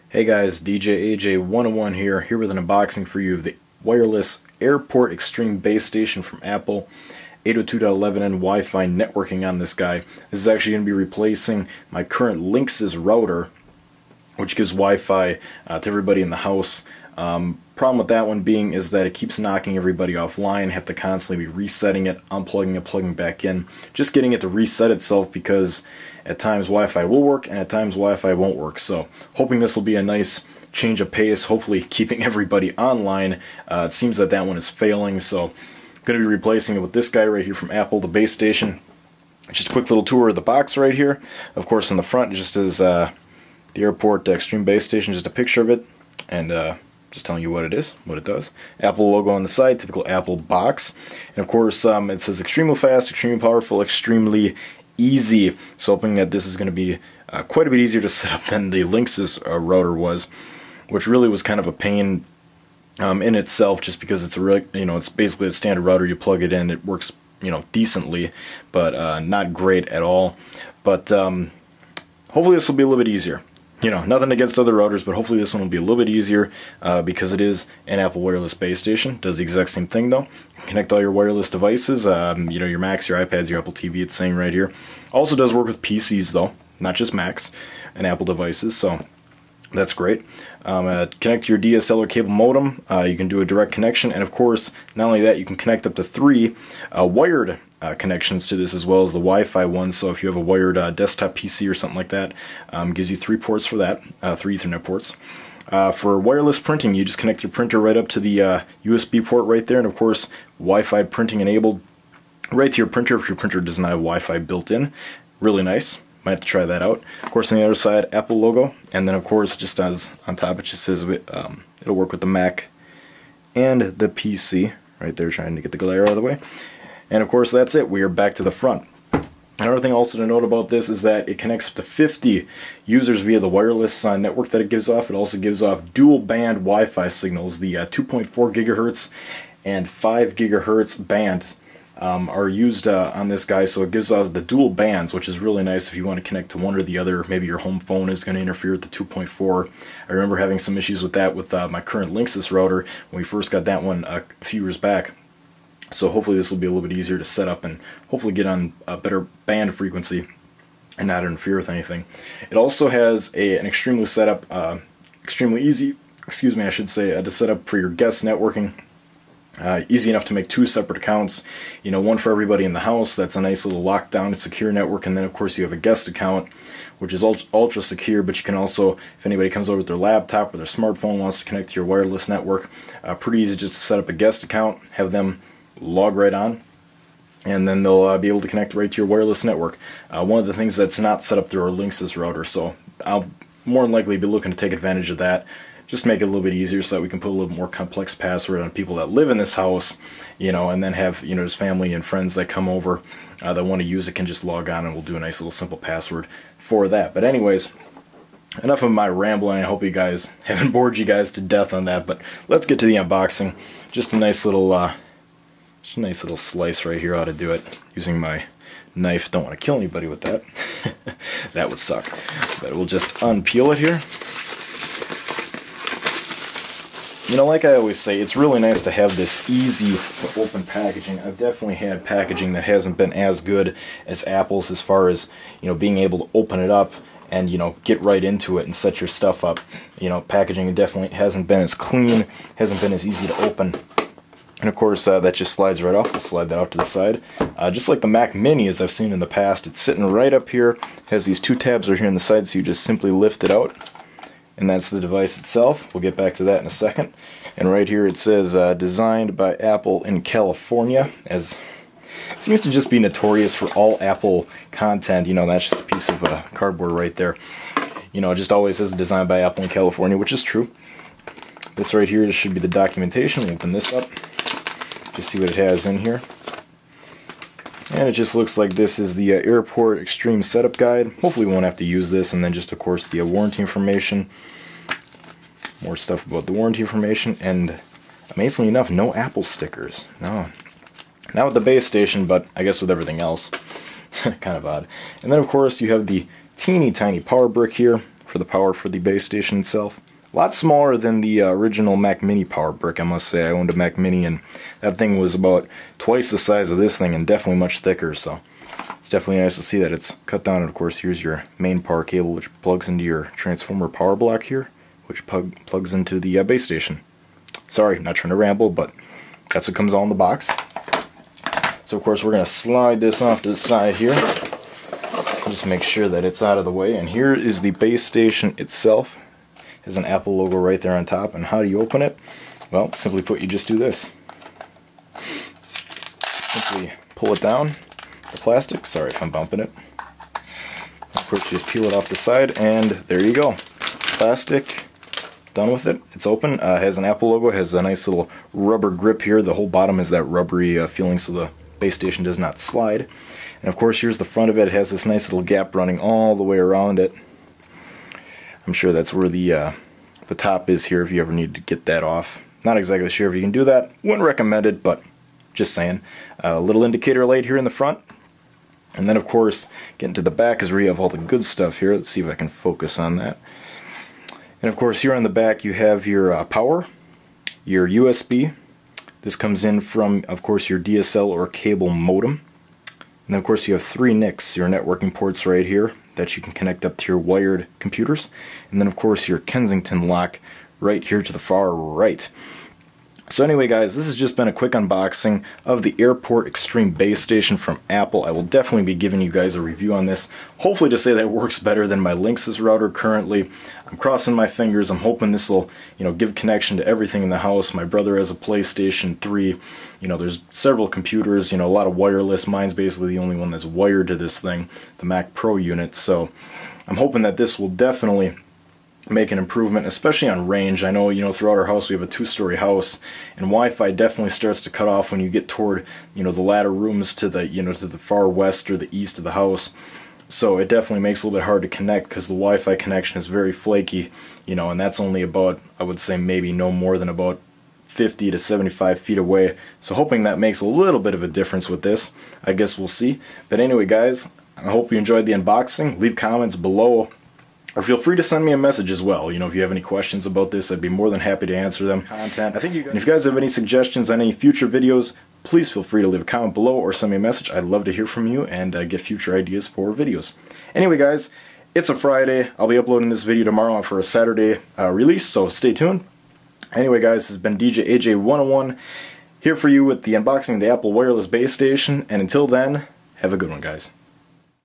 Hey guys, DJ AJ101 here with an unboxing for you of the wireless AirPort Extreme base station from Apple. 802.11n Wi-Fi networking on this guy. This is actually going to be replacing my current Linksys router, which gives Wi-Fi to everybody in the house. Problem with that one being is that it keeps knocking everybody offline, have to constantly be resetting it, unplugging it, plugging back in, just getting it to reset itself, because at times Wi-Fi will work and at times Wi-Fi won't work. So hoping this will be a nice change of pace, hopefully keeping everybody online. It seems that that one is failing, so I'm going to be replacing it with this guy right here from Apple, the base station. Just a quick little tour of the box right here. Of course, in the front just is the AirPort Extreme base station, just a picture of it, and just telling you what it is, what it does. Apple logo on the side, typical Apple box. And of course, it says extremely fast, extremely powerful, extremely easy. So hoping that this is going to be quite a bit easier to set up than the Linksys router was, which really was kind of a pain in itself, just because it's it's basically a standard router. You plug it in, it works decently, but not great at all. But hopefully this will be a little bit easier. Nothing against other routers, but hopefully this one will be a little bit easier because it is an Apple wireless base station. Does the exact same thing though. You can connect all your wireless devices, your Macs, your iPads, your Apple TV, it's saying right here. Also does work with PCs though, not just Macs and Apple devices, so that's great. Connect to your DSL cable modem. You can do a direct connection, and of course, not only that, you can connect up to 3 wired connections to this, as well as the Wi-Fi one. So if you have a wired desktop PC or something like that, gives you 3 ports for that, 3 Ethernet ports. For wireless printing, you just connect your printer right up to the USB port right there, and of course, Wi-Fi printing enabled right to your printer if your printer does not have Wi-Fi built in. Really nice. Might have to try that out. Of course, on the other side, Apple logo, and then of course, just as on top, it just says it'll work with the Mac and the PC right there, trying to get the glare out of the way. And of course, that's it. We are back to the front. Another thing also to note about this is that it connects up to 50 users via the wireless network that it gives off. It also gives off dual band Wi-Fi signals. The 2.4 gigahertz and 5 gigahertz bands are used on this guy, so it gives us the dual bands, which is really nice if you want to connect to one or the other. Maybe your home phone is going to interfere with the 2.4. I remember having some issues with that with my current Linksys router when we first got that one a few years back. So hopefully this will be a little bit easier to set up and hopefully get on a better band frequency and not interfere with anything. It also has an extremely easy, I should say, to set up for your guest networking. Easy enough to make 2 separate accounts, one for everybody in the house. That's a nice little lockdown and secure network, and then of course you have a guest account, which is ultra secure, but you can also, if anybody comes over with their laptop or their smartphone, wants to connect to your wireless network, pretty easy just to set up a guest account, have them log right on, and then they'll be able to connect right to your wireless network. One of the things that's not set up through our Linksys router, so I'll more than likely be looking to take advantage of that. Just make it a little bit easier so that we can put a little more complex password on people that live in this house, and then have, his family and friends that come over that want to use it can just log on, and we'll do a nice little simple password for that. But anyways, enough of my rambling. I hope you guys haven't bored you guys to death on that, but let's get to the unboxing. Just a nice little slice right here ought to do it, using my knife. Don't want to kill anybody with that. That would suck. But we'll just unpeel it here. Like I always say, it's really nice to have this easy to open packaging. I've definitely had packaging that hasn't been as good as Apple's as far as, being able to open it up and, get right into it and set your stuff up. Packaging definitely hasn't been as clean, hasn't been as easy to open. And of course, that just slides right off. We'll slide that out to the side. Just like the Mac Mini, as I've seen in the past, it's sitting right up here. Has these 2 tabs right here on the side, so you just simply lift it out. And that's the device itself. We'll get back to that in a second. And right here it says, designed by Apple in California, as it seems to just be notorious for all Apple content. That's just a piece of cardboard right there. It just always says designed by Apple in California, which is true. This right here should be the documentation. We'll open this up, just see what it has in here. And it just looks like this is the AirPort Extreme Setup Guide. Hopefully we won't have to use this, and then just of course the warranty information. More stuff about the warranty information, and amazingly enough, no Apple stickers. No, not with the base station, but I guess with everything else. Kind of odd. And then of course you have the teeny tiny power brick here for the power for the base station itself. A lot smaller than the original Mac Mini power brick, I must say. I owned a Mac Mini and that thing was about twice the size of this thing and definitely much thicker, so it's definitely nice to see that it's cut down. And of course here's your main power cable, which plugs into your transformer power block here, which plugs into the base station. Sorry, not trying to ramble, but that's what comes all in the box. So of course we're going to slide this off to the side here. Just make sure that it's out of the way. And here is the base station itself. It has an Apple logo right there on top. And how do you open it? Well, simply put, you just do this. Simply pull it down, the plastic. Sorry if I'm bumping it. Of course, you just peel it off the side, and there you go. Plastic, done with it. It's open. Has an Apple logo. Has a nice little rubber grip here. The whole bottom is that rubbery feeling, so the base station does not slide. And of course, here's the front of it. It has this nice little gap running all the way around it. I'm sure that's where the top is here if you ever need to get that off. Not exactly sure if you can do that. Wouldn't recommend it, but just saying. A little indicator light here in the front. And then of course, getting to the back is where you have all the good stuff here. Let's see if I can focus on that. And of course, here on the back you have your power, your USB. This comes in from, of course, your DSL or cable modem. And then of course you have 3 NICs, your networking ports right here that you can connect up to your wired computers. And then of course your Kensington lock right here to the far right. So anyway guys, this has just been a quick unboxing of the AirPort Extreme Base Station from Apple. I will definitely be giving you guys a review on this, hopefully to say that it works better than my Linksys router currently. I'm crossing my fingers. I'm hoping this will, give connection to everything in the house. My brother has a PlayStation 3. There's several computers, a lot of wireless. Mine's basically the only one that's wired to this thing, the Mac Pro unit. So I'm hoping that this will definitely make an improvement, especially on range. I know, throughout our house we have a 2-story house, and Wi-Fi definitely starts to cut off when you get toward, the latter rooms to the, to the far west or the east of the house. So it definitely makes it a little bit hard to connect because the Wi-Fi connection is very flaky, and that's only about, I would say maybe no more than about 50 to 75 feet away. So hoping that makes a little bit of a difference with this. I guess we'll see. But anyway guys, I hope you enjoyed the unboxing. Leave comments below. Or feel free to send me a message as well. If you have any questions about this, I'd be more than happy to answer them. And if you guys have any suggestions on any future videos, please feel free to leave a comment below or send me a message. I'd love to hear from you and get future ideas for videos. Anyway guys, it's a Friday. I'll be uploading this video tomorrow for a Saturday release, so stay tuned. Anyway guys, this has been DJ AJ101 here for you with the unboxing of the Apple Wireless Base Station. And until then, have a good one guys.